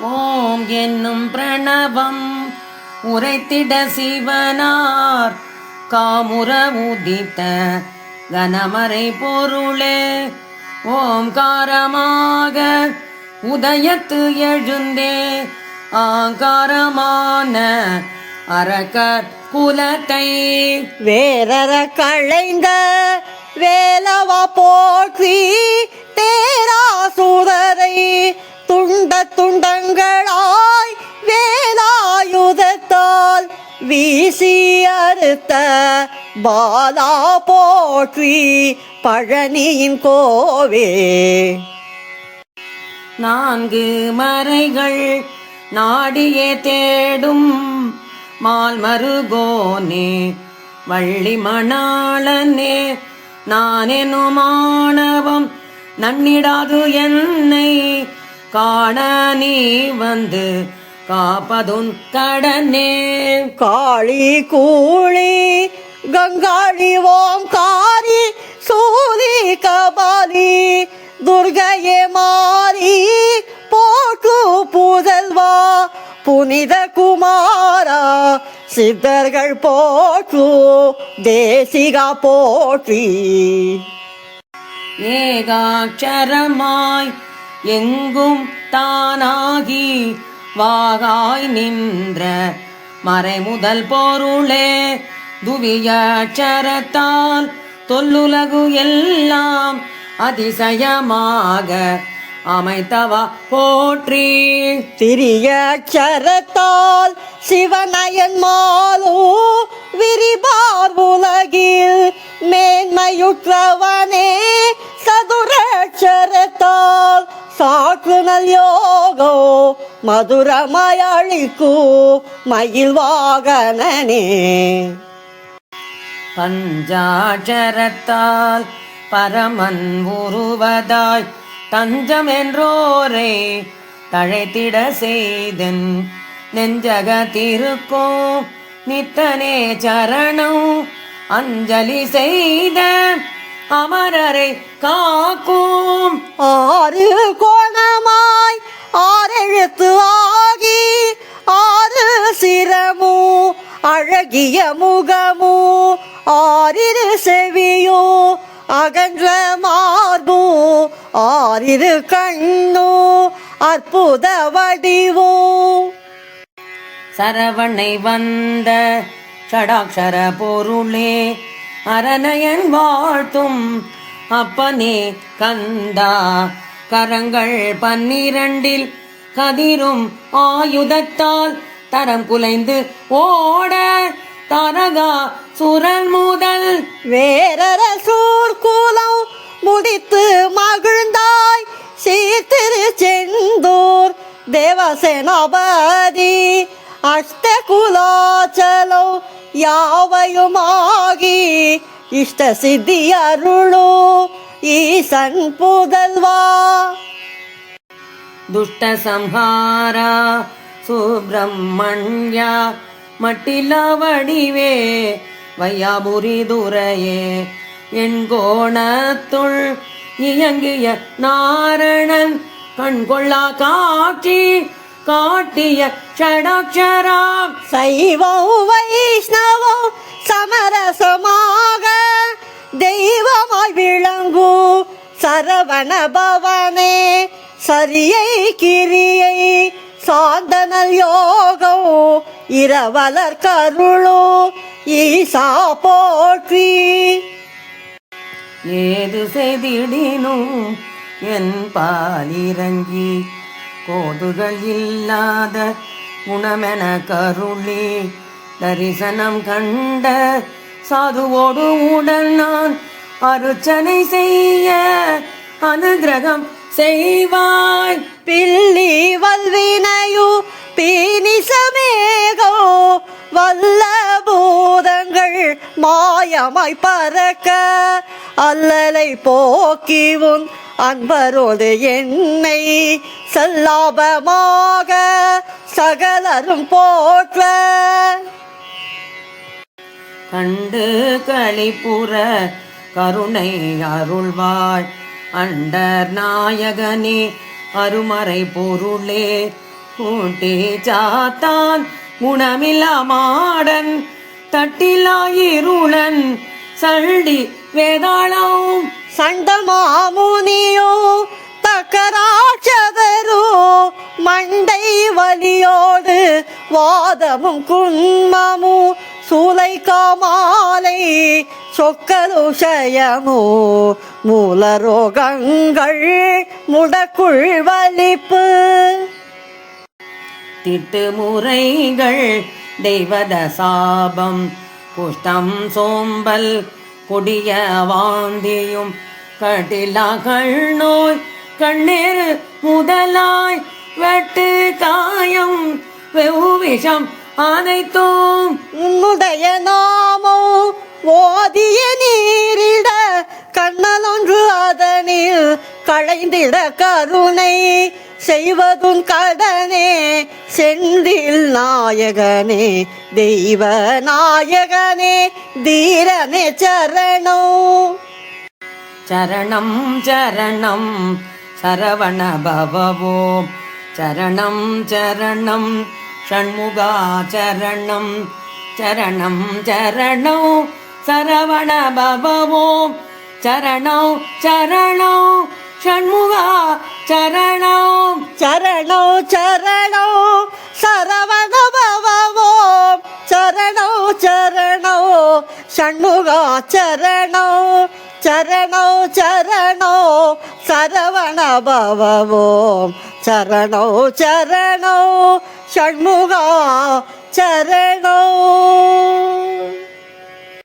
ஓம் என்னும் பிரணவம் உரைத்திட சிவனார் காமுற உதித்த கனமறை பொருளே ஓம்காரமாக உதயத்து எழுந்தே ஆங்காரமான அரக்கர் குலத்தை வேரற களைந்த வேலவா போற்றி தேராசுரரை துண்ட துண்டங்களாய் வேலாயுதத்தால் வீசி அறுத்த பாலா போற்றி பழனியின் கோவே. நான்கு மறைகள் நாடியே தேடும் மால்மருகோனே வள்ளி மணாளனே நானெனும் மாணவம் நன்னிடாது என்னை காண நீ வந்து காப்பதுன் கடனே. காளி கூளி கங்காளி ஓம்காரி சூரி கபாலி துர்கையே மாறி போற்று புதல்வா புனித குமாரா சித்தர்கள் போற்று தேசிகா போற்றி. ஏகாட்சரமாய் எங்கும் தானாகி வாகாய் நின்ற மறைமுதல் பொருளே துவியட்சரத்தால் தொல்லுலகு எல்லாம் அதிசயமாக அமைத்தவா போற்றி. திரியட்சரத்தால் சிவனயன் மாலு விரிபார் உலகில் மேன்மையுற்றவனே சதுரட்சரத்தால் சாற்றுனல் யோகோ மதுரமயளிக்கு மயில் வாகனனே. பஞ்சாட்சரத்தால் பரமன் உருவதாய் தஞ்சம் என்றோரை தழைத்திட செய்தன் நெஞ்சகத்திருக்கும் நித்தனே சரணம் அஞ்சலி செய்த அமரரை காக்கும். ஆறு கோணமாய் ஆறெழுத்து ஆகி ஆறு சிரமு அழகிய முகமு ஆறிரு செவியோ அகன்ற மார்பு ஆறிரு கண்ணு அற்புத வடிவோ. சரவணை வந்த ஷடாக்ஷர பொருளே அரணையன் வாழ்த்தும் அப்பனே கந்தா கரங்கள் 12 கதிரும் ஆயுதத்தால் தரம் குலைந்து ஓட தரகா சுரன் முதல் வேரர சூர்குலம் முடித்து மகிழ்ந்தாய் சீர்திரு செந்தூர் தேவசேனாபதி அஷ்ட குலாச்சலோ யாவையுமாகி இஷ்ட சித்தி அருளோ ஈசன் புதல்வா. துஷ்ட சம்ஹாரா சுப்பிரமண்யா மட்டில வடிவே வையாபுரி துரையே என் கோணத்துள் இயங்கிய நாரணன் கண்கொள்ளா காட்சி காட்டிய ஷடாக்ஷரா. சைவம் வைஷ்ணவம் சமரசமாக தெய்வமாய் விளங்கு சரவண பவனே சரியை கிரியை சாந்தனல் யோகம் இரவலர் கருளோ ஈசா போற்றி. ஏது செய்திடினும் என் பாலிறங்கி கோதுகள் இல்லாத குணமென கருளி தரிசனம் கண்ட சாதுவோடு உடன் நான் அருச்சனை செய்ய அனுகிரகம் செய்வாய். பில்லி வல்வினையு பீனிசமேகோ வல்ல பூதங்கள் மாயமாய் பறக்க அல்லலை போக்கிவும் அன்பரோடு என்னை சல்லாபமாக சகலரும் போற்ற. கண்டு களிப்புற கருணை அருள்வாய் அண்டர் நாயகனே அருமறை பொருளே கூட்டி சாத்தான் குணமில்லா மாடன் தட்டிலா இருளன் சண்டி வேதாளம் சண்டமாமுனியோ தக்கராட்சதரோ மண்டை வலியோடு வாதமும் குன்மமும் சூலை காமாலை சொக்கலுஷயமோ மூலரோகங்கள் முடக்குள் வலிப்பு திட்டு முறைகள் தெய்வத சாபம் குஷ்டம் சோம்பல் கொடிய வாந்தியும் கட்டிலாக்கள் நோய் கண்ணீர் முதலாய் வெட்டு காயம் வெவ்விஷம் அனைத்தும் உன்னுடைய நாமோ ஓதிய நீரிட கண்ணலொன்று அதனில் களைந்திட கருணை செய்வதும் கடனே செந்தில் நாயகனே தெய்வ நாயகனே தீரனே சரணோ சரணம் சரணம் சரவண பவவோ சரணம் சரணம் ஷண்முகா சரணம் சரணம் சரணோ சரவண பவவோ சரணோ சரணோ ஷண்முகா சரணோ சரணோ சரணோ சரவண பவவோ சரணோ சரணோ ஷண்முகா சரணோ சரணோ சரணோ சரவண பவவோ சரணோ சரணோ ஷண்முகா சரணோ